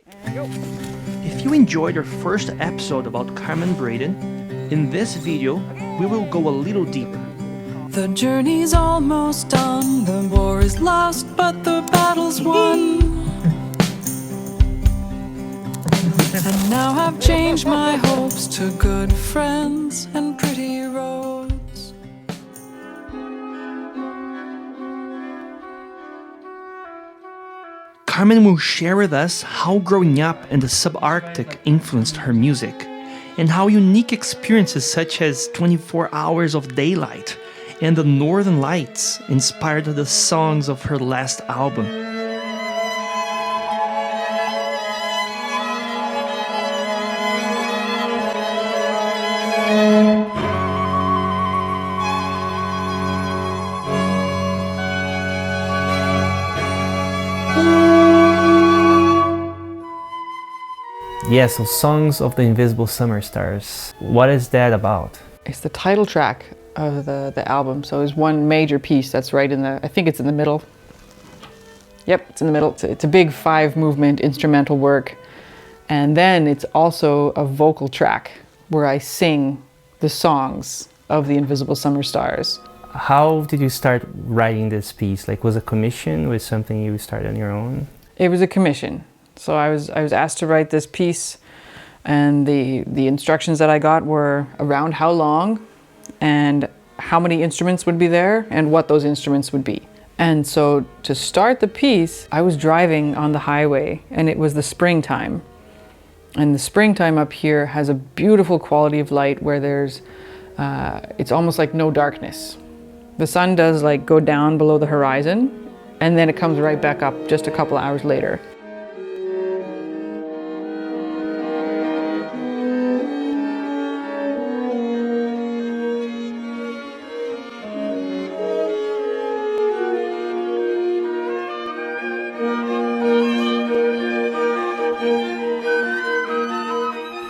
If you enjoyed our first episode about Carmen Braden, in this video we will go a little deeper. The journey's almost done, the war is lost, but the battle's won. And now I've changed my hopes to good friends and pretty roads. Carmen will share with us how growing up in the subarctic influenced her music, and how unique experiences such as 24 hours of daylight and the Northern Lights inspired the songs of her last album. Yeah, so Songs of the Invisible Summer Stars. What is that about? It's the title track of the album. So there's one major piece that's right in the, I think it's in the middle. Yep, it's in the middle. It's a big 5-movement instrumental work. And then it's also a vocal track where I sing the songs of the Invisible Summer Stars. How did you start writing this piece? Like, was it a commission? Was it something you started on your own? It was a commission. So I was asked to write this piece, and the instructions that I got were around how long and how many instruments would be there and what those instruments would be. And so to start the piece, I was driving on the highway, and it was the springtime. And the springtime up here has a beautiful quality of light where there's, it's almost like no darkness. The sun does like go down below the horizon, and then it comes right back up just a couple hours later.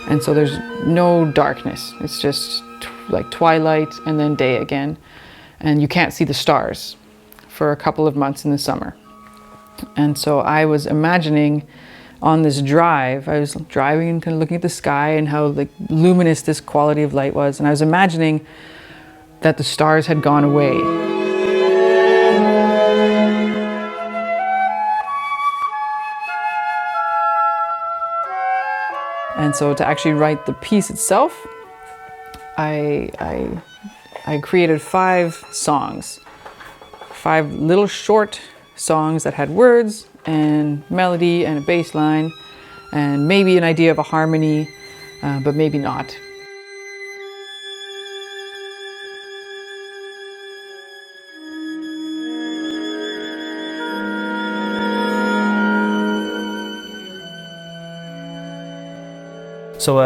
And so there's no darkness. It's just like twilight and then day again. And you can't see the stars for a couple of months in the summer. And so I was imagining on this drive, I was driving and kind of looking at the sky and how like luminous this quality of light was. And I was imagining that the stars had gone away. And so to actually write the piece itself, I created 5 songs, 5 little short songs that had words and melody and a bass line and maybe an idea of a harmony, but maybe not. So,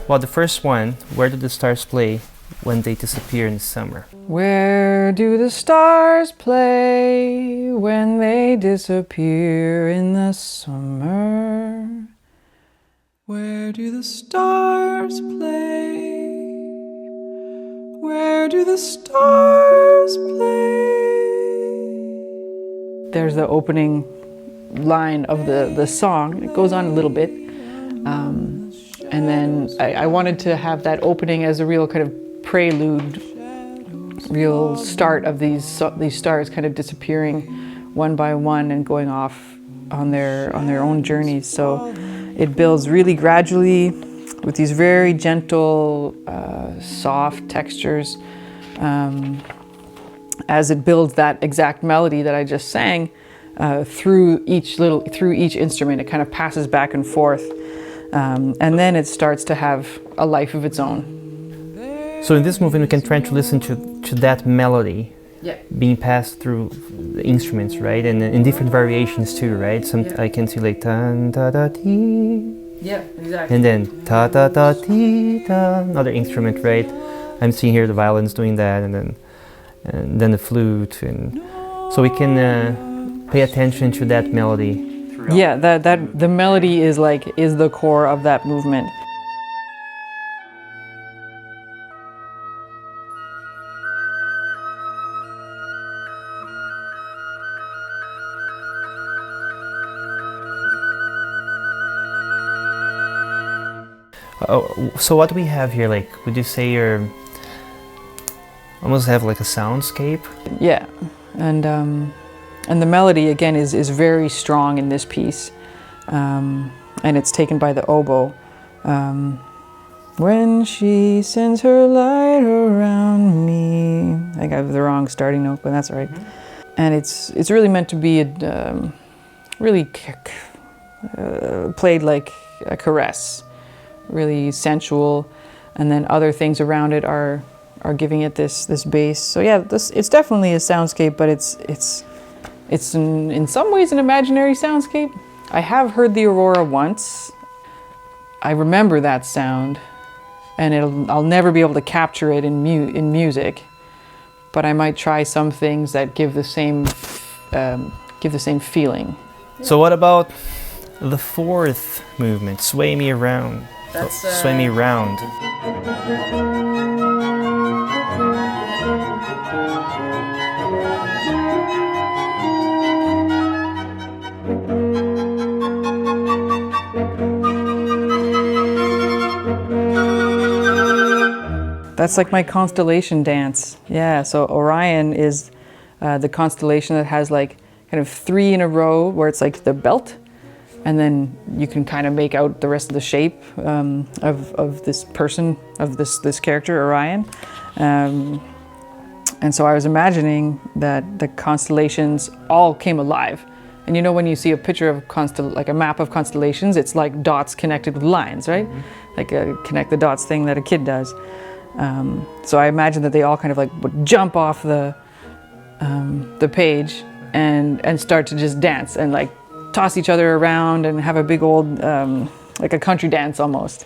well, the first one, Where Do the Stars Play When They Disappear in the Summer? Where do the stars play when they disappear in the summer? Where do the stars play? Where do the stars play? There's the opening line of the song. It goes on a little bit. And then I wanted to have that opening as a real kind of prelude, real start of these stars kind of disappearing one by one and going off on their own journeys. So it builds really gradually with these very gentle, soft textures. As it builds that exact melody that I just sang through each instrument, it kind of passes back and forth. And then it starts to have a life of its own. So in this movement we can try to listen to that melody being passed through the instruments, right? And in different variations too, right? I can see like tan ta da ti. Yeah, exactly. And then ta ta ta ti ta, another instrument, right? I'm seeing here the violins doing that, and then the flute, and so we can pay attention to that melody. Yeah, that the melody is the core of that movement. Oh, so what do we have here? Like, would you say you're almost have like a soundscape? Yeah, and the melody again is very strong in this piece, and it's taken by the oboe. When she sends her light around me. I think I have the wrong starting note, but that's all right. And it's really meant to be really played like a caress, really sensual, and then other things around it are giving it this bass. So yeah, it's definitely a soundscape, but it's in some ways an imaginary soundscape. I have heard the aurora once. I remember that sound, and I'll never be able to capture it in music, but I might try some things that give the same feeling. So what about the fourth movement, Sway Me Around? Sway Me Round. That's like my constellation dance. Yeah, so Orion is the constellation that has like kind of 3 in a row where it's like the belt, and then you can kind of make out the rest of the shape of this person, of this character, Orion. And so I was imagining that the constellations all came alive. And you know when you see a picture of like a map of constellations, it's like dots connected with lines, right? Like a connect the dots thing that a kid does. So I imagine that they all kind of like would jump off the page and start to just dance and like toss each other around and have a big old like a country dance almost.